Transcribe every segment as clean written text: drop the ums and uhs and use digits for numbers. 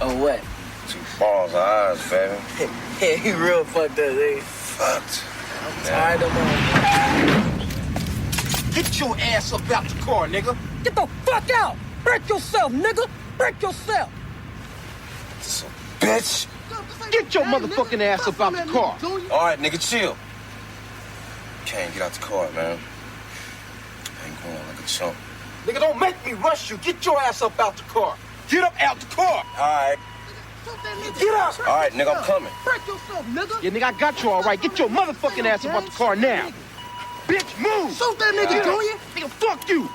On what? 2 balls of eyes, baby. Yeah, he real fucked up, eh? Fucked. I'm tired of him. Get your ass up out the car, nigga. Get the fuck out. Break yourself, nigga. Break yourself. So, bitch. Get your motherfucking ass up out the car. All right, nigga, chill. Can't get out the car, man. I ain't going like a chump. Nigga, don't make me rush you. Get your ass up out the car. Get up out the car. All right. Get up. All right, nigga, I'm coming. Break yourself, nigga. Yeah, nigga, I got you all right. Get your motherfucking ass up out the car now. Bitch, move. Shoot that nigga, Junior. Nigga, fuck you.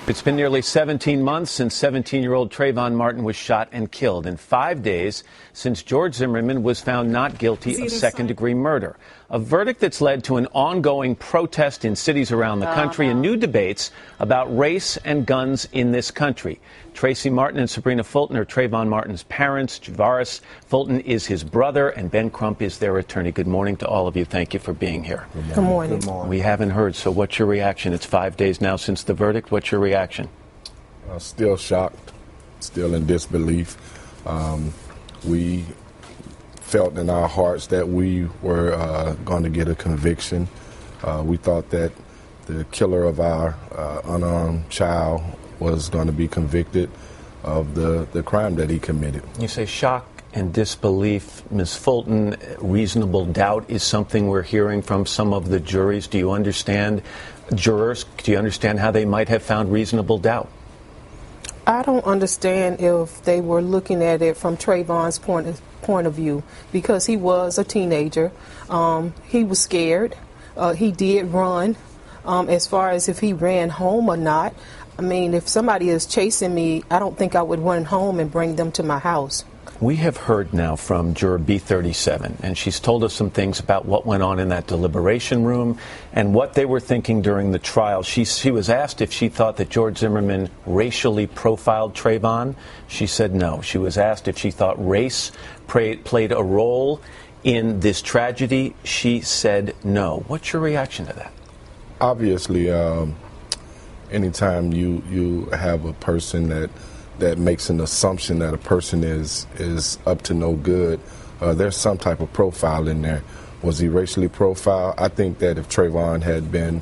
It's been nearly 17 months since 17-year-old Trayvon Martin was shot and killed, and 5 days since George Zimmerman was found not guilty of second-degree murder. A verdict that's led to an ongoing protest in cities around the country and new debates about race and guns in this country. Tracy Martin and Sabrina Fulton are Trayvon Martin's parents. Javaris Fulton is his brother, and Ben Crump is their attorney. Good morning to all of you. Thank you for being here. Good morning. Good morning. We haven't heard, so what's your reaction? It's 5 days now since the verdict. What's your reaction? Still shocked, still in disbelief. We felt in our hearts that we were going to get a conviction. We thought that the killer of our unarmed child was going to be convicted of the crime that he committed. You say shock and disbelief. Ms. Fulton, reasonable doubt is something we're hearing from some of the juries. Do you understand, jurors, do you understand how they might have found reasonable doubt? I don't understand if they were looking at it from Trayvon's point of view, because he was a teenager. He was scared. He did run. As far as if he ran home or not, I mean, if somebody is chasing me, I don't think I would run home and bring them to my house. We have heard now from juror B37, and she's told us some things about what went on in that deliberation room and what they were thinking during the trial. She was asked if she thought that George Zimmerman racially profiled Trayvon. She said no. She was asked if she thought race played a role in this tragedy. She said no. What's your reaction to that? Obviously, anytime you have a person that makes an assumption that a person is up to no good, there's some type of profile in there. Was he racially profiled? I think that if Trayvon had been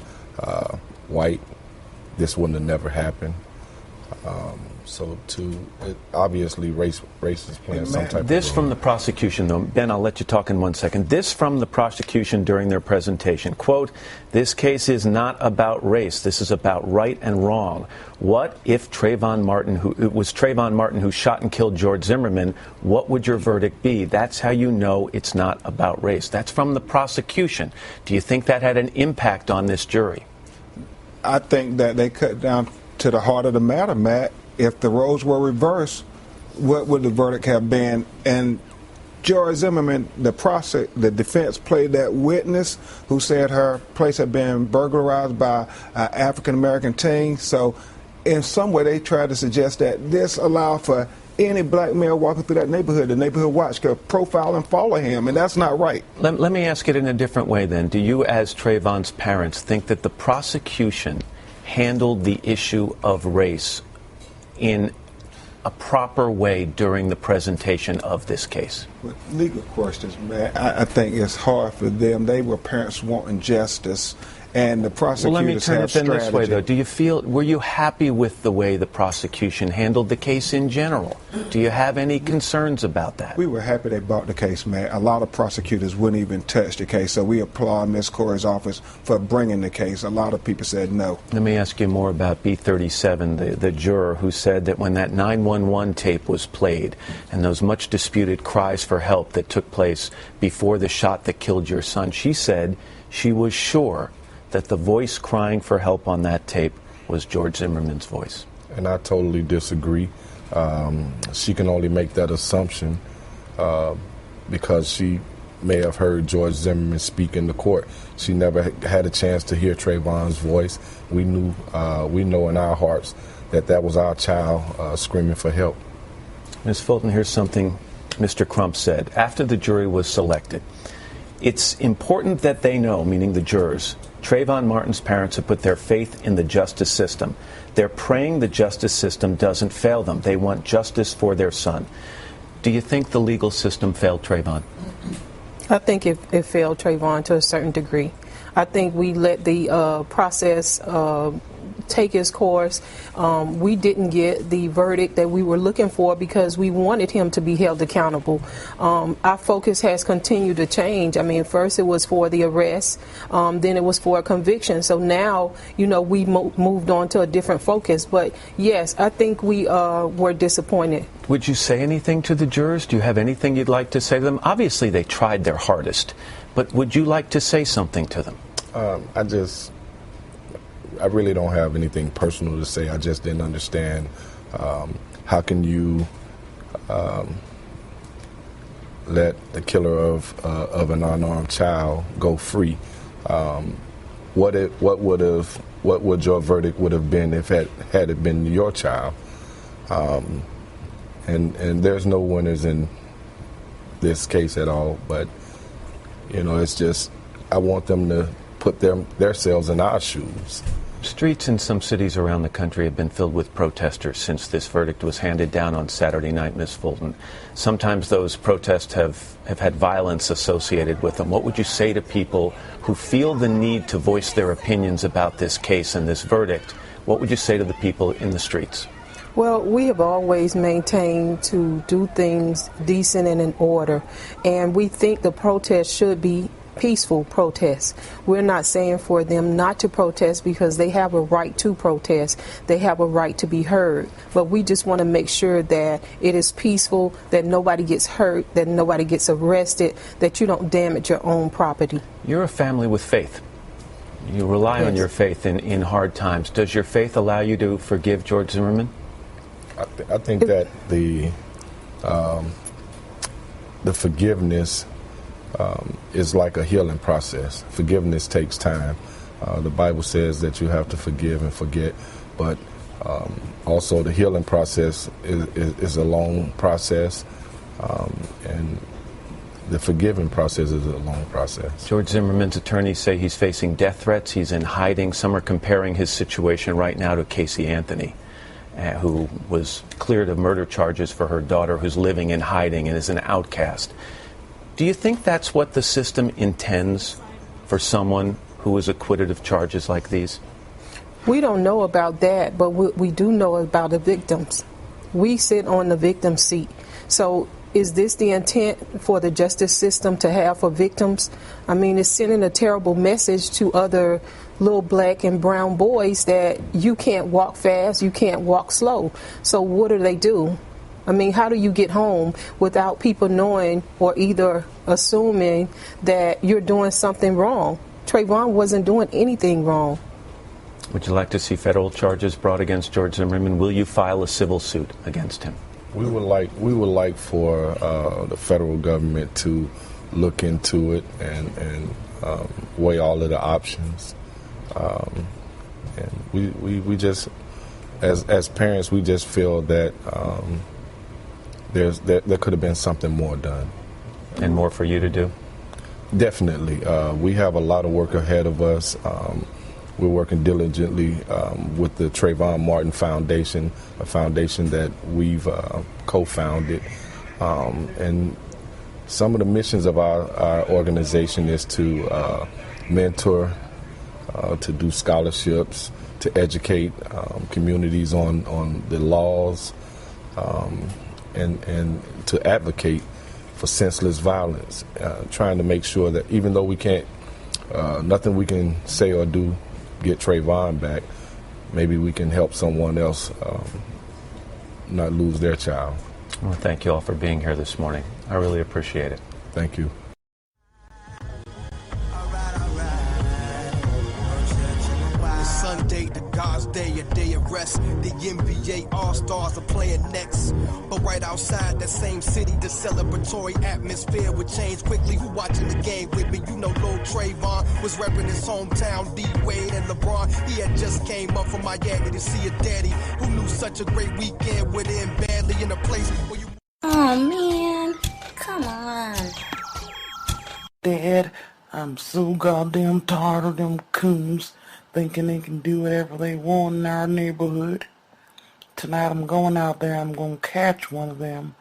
white, this wouldn't have never happened. Obviously race is playing some type of role. This from the prosecution, though. Ben, I'll let you talk in 1 second. This from the prosecution during their presentation. Quote, "This case is not about race. This is about right and wrong. What if it was Trayvon Martin who shot and killed George Zimmerman? What would your verdict be? That's how you know it's not about race." That's from the prosecution. Do you think that had an impact on this jury? I think that they cut down to the heart of the matter, Matt. If the roles were reversed, what would the verdict have been? And George Zimmerman, the defense played that witness who said her place had been burglarized by an African-American teen. So in some way they tried to suggest that this allowed for any black male walking through that neighborhood, the neighborhood watch could profile and follow him, and that's not right. Let me ask it in a different way then. Do you, as Trayvon's parents, think that the prosecution handled the issue of race in a proper way during the presentation of this case? With legal questions, man, I think it's hard for them. They were parents wanting justice, and the prosecutors well, let me turn have it then strategy. this way, though. Were you happy with the way the prosecution handled the case in general? Do you have any concerns about that? We were happy they brought the case, man. A lot of prosecutors wouldn't even touch the case, so we applaud Ms. Corey's office for bringing the case. A lot of people said no. Let me ask you more about B37, the juror who said that when that 911 tape was played and those much disputed cries for help that took place before the shot that killed your son, she said she was sure that the voice crying for help on that tape was George Zimmerman's voice. And I totally disagree. She can only make that assumption because she may have heard George Zimmerman speak in the court. She never had a chance to hear Trayvon's voice. We know in our hearts that was our child screaming for help. Ms. Fulton, here's something Mr. Crump said after the jury was selected. It's important that they know, meaning the jurors, Trayvon Martin's parents have put their faith in the justice system. They're praying the justice system doesn't fail them. They want justice for their son. Do you think the legal system failed Trayvon? I think it failed Trayvon to a certain degree. I think we let the process take its course. We didn't get the verdict that we were looking for because we wanted him to be held accountable. Our focus has continued to change. I mean, first it was for the arrest, then it was for a conviction. So now, we moved on to a different focus. But yes, I think we were disappointed. Would you say anything to the jurors? Do you have anything you'd like to say to them? Obviously, they tried their hardest, but would you like to say something to them? I really don't have anything personal to say. I just didn't understand how can you let the killer of an unarmed child go free. What would your verdict would have been if had it been your child? And there's no winners in this case at all. But it's just I want them to put themselves in our shoes. Streets in some cities around the country have been filled with protesters since this verdict was handed down on Saturday night, Ms. Fulton. Sometimes those protests have had violence associated with them. What would you say to people who feel the need to voice their opinions about this case and this verdict? What would you say to the people in the streets? Well, we have always maintained to do things decent and in order, and we think the protest should be peaceful protests. We're not saying for them not to protest because they have a right to protest. They have a right to be heard. But we just want to make sure that it is peaceful, that nobody gets hurt, that nobody gets arrested, that you don't damage your own property. You're a family with faith. You rely on your faith in hard times. Does your faith allow you to forgive George Zimmerman? I think that the forgiveness is like a healing process. Forgiveness takes time. The Bible says that you have to forgive and forget, but also the healing process is a long process, and the forgiving process is a long process. George Zimmerman's attorneys say he's facing death threats. He's in hiding. Some are comparing his situation right now to Casey Anthony, who was cleared of murder charges for her daughter, who's living in hiding and is an outcast. Do you think that's what the system intends for someone who is acquitted of charges like these? We don't know about that, but we do know about the victims. We sit on the victim seat. So is this the intent for the justice system to have for victims? I mean, it's sending a terrible message to other little black and brown boys that you can't walk fast, you can't walk slow. So what do? I mean, how do you get home without people knowing or either assuming that you're doing something wrong? Trayvon wasn't doing anything wrong. Would you like to see federal charges brought against George Zimmerman? Will you file a civil suit against him? We would like for the federal government to look into it and weigh all of the options. And we just, as parents, we just feel that there could have been something more done. And more for you to do? Definitely. We have a lot of work ahead of us. We're working diligently with the Trayvon Martin Foundation, a foundation that we've co-founded. And some of the missions of our organization is to mentor, to do scholarships, to educate communities on the laws, and to advocate for senseless violence, trying to make sure that even though we can't, nothing we can say or do get Trayvon back, maybe we can help someone else not lose their child. Well, thank you all for being here this morning. I really appreciate it. Thank you. Sunday, the God's day, a day of rest. The NBA All-Stars are playing next. But right outside that same city, the celebratory atmosphere would change quickly. Who watching the game with me? You know Lil Trayvon was repping his hometown, D-Wade and LeBron. He had just came up from Miami to see a daddy who knew such a great weekend would end badly in a place where you... Oh, man. Come on. Dad, I'm so goddamn tired of them coons thinking they can do whatever they want in our neighborhood. Tonight I'm going out there, I'm gonna catch one of them.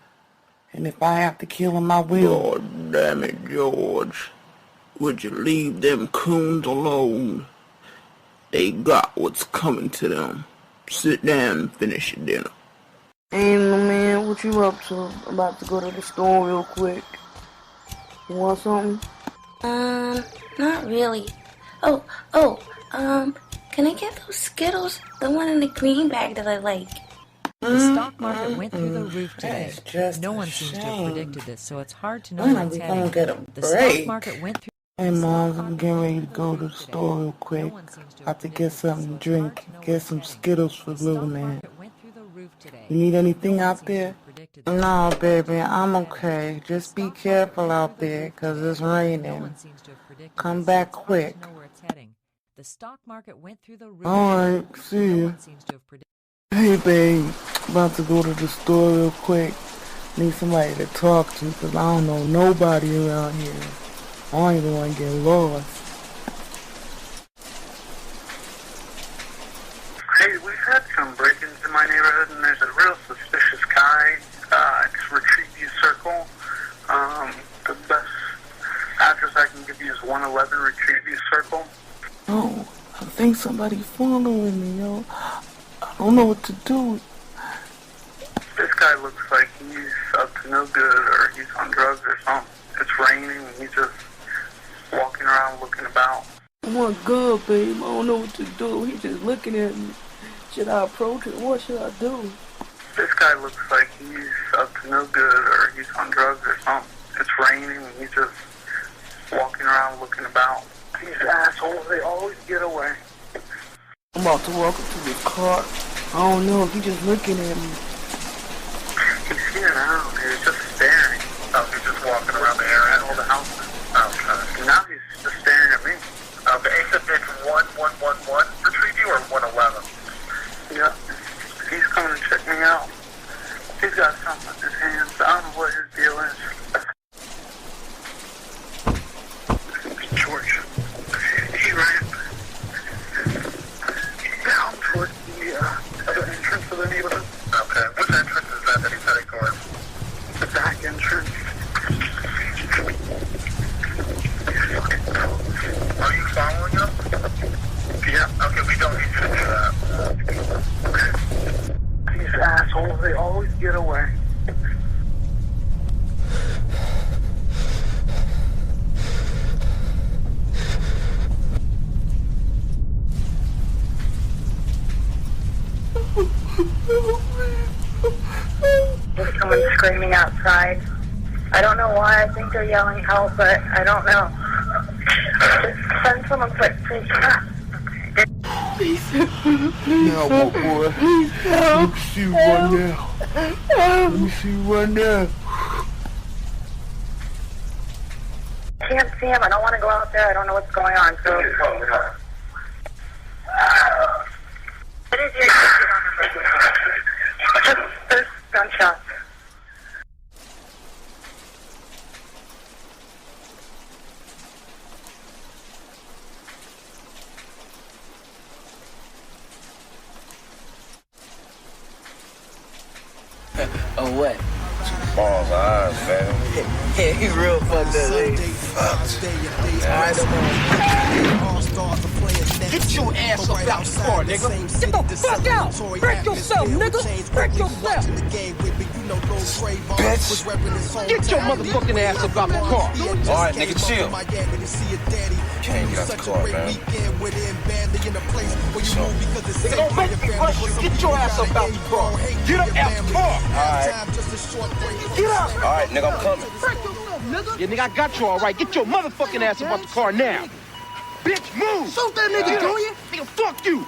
And if I have to kill him, I will. God damn it, George. Would you leave them coons alone? They got what's coming to them. Sit down and finish your dinner. Hey, my man, what you up to? I'm about to go to the store real quick. You want something? Not really. Can I get those Skittles? The one in the green bag that I like. The stock market went through the roof today. No one seems to have predicted this, so it's hard to know where it's heading. The stock market went through. Hey, Mom, I'm getting ready to go to the store real quick. I have to get something to drink, get some Skittles for little man. You need anything out there? No, baby, I'm okay. Just be careful out there, 'cause it's raining. Come back quick. The stock market went through the roof. Alright, see you. Hey, babe, about to go to the store real quick. Need somebody to talk to, 'cause I don't know nobody around here. I don't even want to get lost. Hey, we've had some break-ins in my neighborhood, and there's a real suspicious guy. It's Retrieview Circle. The best address I can give you is 111 Retrieview Circle. Oh, I think somebody's following me, yo. I don't know what to do. This guy looks like he's up to no good, or he's on drugs or something. It's raining, and he's just walking around looking about. Oh my God, babe, I don't know what to do. He's just looking at me. Should I approach him? What should I do? This guy looks like he's up to no good, or he's on drugs or something. It's raining, and he's just walking around looking about. These assholes, they always get away. I'm about to walk into his car. I don't know if he's just looking at me. He's here now. He's just staring. Oh, he's just walking around the area, all the houses. Okay. Now he's just staring at me. Okay, he said it's 1111 Retrieve you or 111? Yeah. He's coming to check me out. He's got something in his hands. I don't know what his deal is. George. He ran down towards the entrance of the neighborhood. Okay. Which entrance is that he's heading towards? The back entrance. Are you following him? Yeah. Okay, we don't need you to do that. Okay. These assholes, they always get away. There's someone screaming outside. I don't know why. I think they're yelling help, but I don't know. Just send someone quick, please. Now, what, boy? Let me see you right now. Let me see you right now. I can't see him. I don't want to go out there. I don't know what's going on. So. What is your There's gunshots. Oh, what? Balls eyes, man. Yeah, he real fucked up, Get your ass up out the car, nigga. Get the fuck out. Break yourself, nigga. Break yourself. Bitch. Get your motherfucking ass up out the car. All right, nigga, chill. Can't get out the car, man. Nigga, don't make me rush you. Get your ass up out the car. Get up out the car. All right. Get up. All right, nigga, I'm coming. Break yourself, nigga. Yeah, nigga, I got you all right. Get your motherfucking ass up out the car now. Bitch, move. Shoot that nigga, Junior. Nigga, fuck you.